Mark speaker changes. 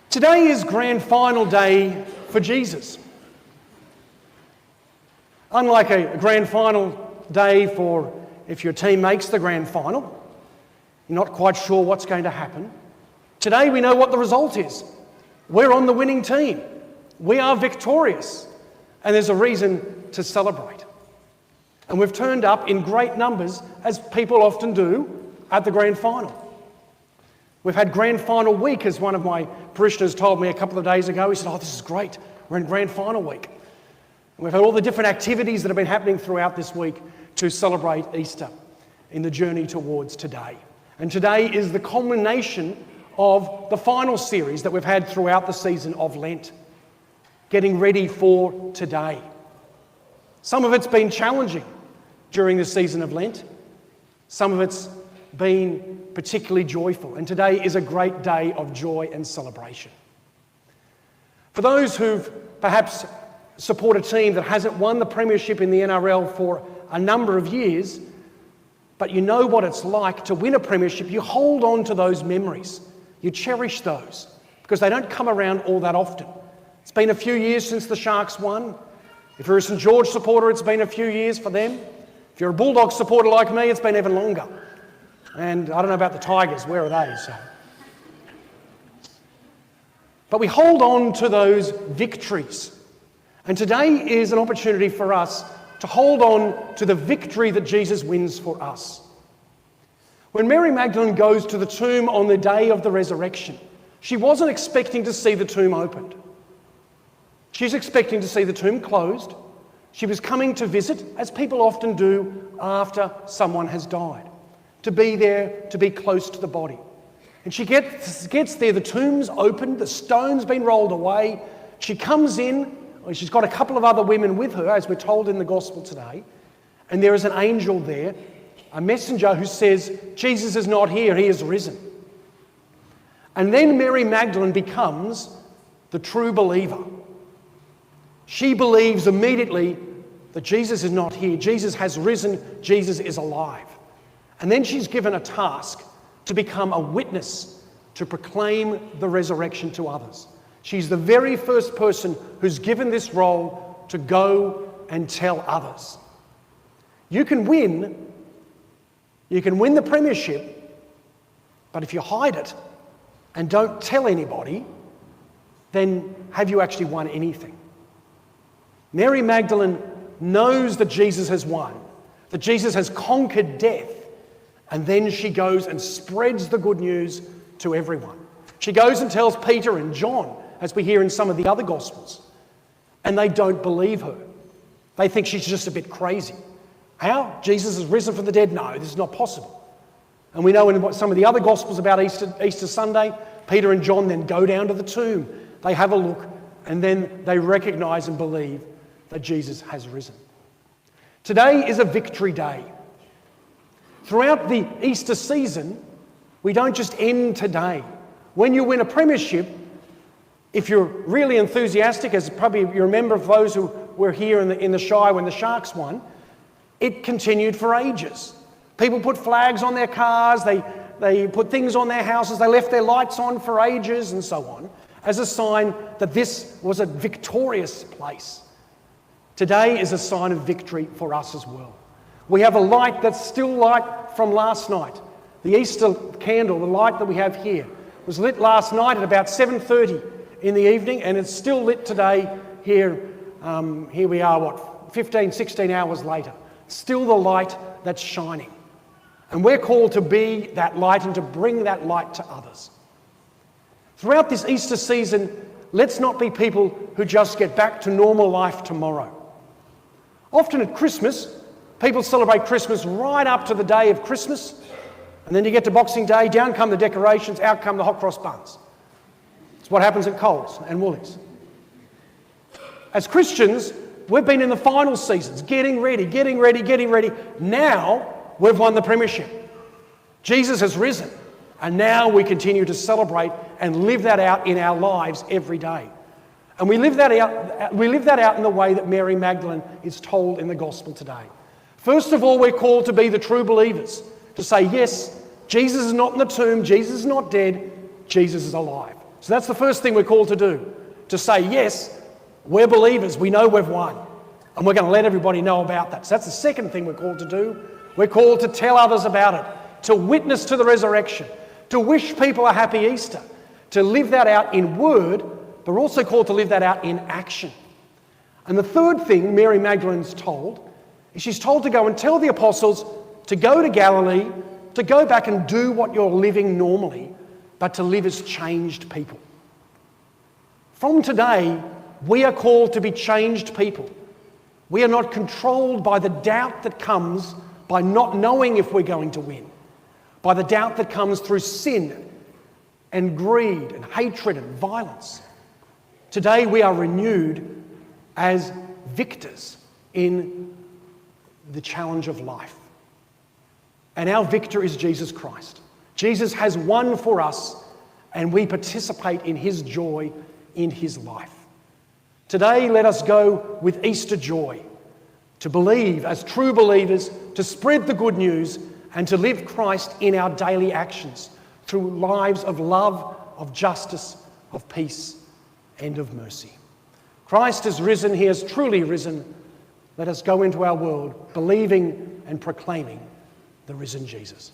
Speaker 1: Today is grand final day for Jesus. Unlike a grand final day for if your team makes the grand final, you're not quite sure what's going to happen. Today we know what the result is. We're on the winning team. We are victorious. And there's a reason to celebrate. And we've turned up in great numbers, as people often do, at the grand final. We've had grand final week, as one of my parishioners told me a couple of days ago. He said, "Oh, this is great. We're in grand final week." And we've had all the different activities that have been happening throughout this week to celebrate Easter in the journey towards today. And today is the culmination of the final series that we've had throughout the season of Lent, getting ready for today. Some of it's been challenging during the season of Lent. Some of it's been particularly joyful. And today is a great day of joy and celebration. For those who've perhaps support a team that hasn't won the premiership in the NRL for a number of years, but you know what it's like to win a premiership, you hold on to those memories. You cherish those because they don't come around all that often. It's been a few years since the Sharks won. If you're a St George supporter, it's been a few years for them. If you're a Bulldogs supporter like me, it's been even longer. And I don't know about the Tigers, where are they? But we hold on to those victories. And today is an opportunity for us to hold on to the victory that Jesus wins for us. When Mary Magdalene goes to the tomb on the day of the resurrection, she wasn't expecting to see the tomb opened. She's expecting to see the tomb closed. She was coming to visit, as people often do after someone has died, to be there, to be close to the body. And she gets there, the tomb's opened, the stone's been rolled away. She comes in. She's got a couple of other women with her, as we're told in the gospel today. And there is an angel there, a messenger who says, Jesus is not here, he is risen. And then Mary Magdalene becomes the true believer. She believes immediately that Jesus is not here, Jesus has risen, Jesus is alive. And then she's given a task to become a witness, to proclaim the resurrection to others. She's the very first person who's given this role to go and tell others. You can win the premiership, but if you hide it and don't tell anybody, then have you actually won anything? Mary Magdalene knows that Jesus has won, that Jesus has conquered death, and then she goes and spreads the good news to everyone. She goes and tells Peter and John, as we hear in some of the other Gospels, and they don't believe her. They think she's just a bit crazy. How? Jesus has risen from the dead? No, this is not possible. And we know in some of the other Gospels about Easter Sunday, Peter and John then go down to the tomb. They have a look, and then they recognise and believe that Jesus has risen. Today is a victory day. Throughout the Easter season, we don't just end today. When you win a premiership, if you're really enthusiastic, as probably you remember of those who were here in the Shire when the Sharks won, it continued for ages. People put flags on their cars, they put things on their houses, they left their lights on for ages and so on, as a sign that this was a victorious place. Today is a sign of victory for us as well. We have a light that's still light from last night. The Easter candle, the light that we have here, was lit last night at about 7:30 in the evening, and it's still lit today here. Here we are, 15, 16 hours later. Still the light that's shining. And we're called to be that light and to bring that light to others. Throughout this Easter season, let's not be people who just get back to normal life tomorrow. Often at Christmas, people celebrate Christmas right up to the day of Christmas, and then you get to Boxing Day, down come the decorations, out come the hot cross buns. It's what happens at Coles and Woolies. As Christians, we've been in the final seasons, getting ready. Now we've won the premiership. Jesus has risen, and now we continue to celebrate and live that out in our lives every day. And we live that out in the way that Mary Magdalene is told in the gospel today. First of all, we're called to be the true believers, to say, yes, Jesus is not in the tomb, Jesus is not dead, Jesus is alive. So that's the first thing we're called to do, to say, yes, we're believers, we know we've won, and we're going to let everybody know about that. So that's the second thing we're called to do. We're called to tell others about it, to witness to the resurrection, to wish people a happy Easter, to live that out in word, but we're also called to live that out in action. And the third thing Mary Magdalene's told is she's told to go and tell the apostles to go to Galilee, to go back and do what you're living normally, but to live as changed people. From today, we are called to be changed people. We are not controlled by the doubt that comes by not knowing if we're going to win, by the doubt that comes through sin and greed and hatred and violence. Today we are renewed as victors in the challenge of life. And our victor is Jesus Christ. Jesus has won for us, and we participate in his joy in his life. Today, let us go with Easter joy, to believe as true believers, to spread the good news, and to live Christ in our daily actions through lives of love, of justice, of peace, and of mercy. Christ has risen, he has truly risen. Let us go into our world believing and proclaiming the risen Jesus.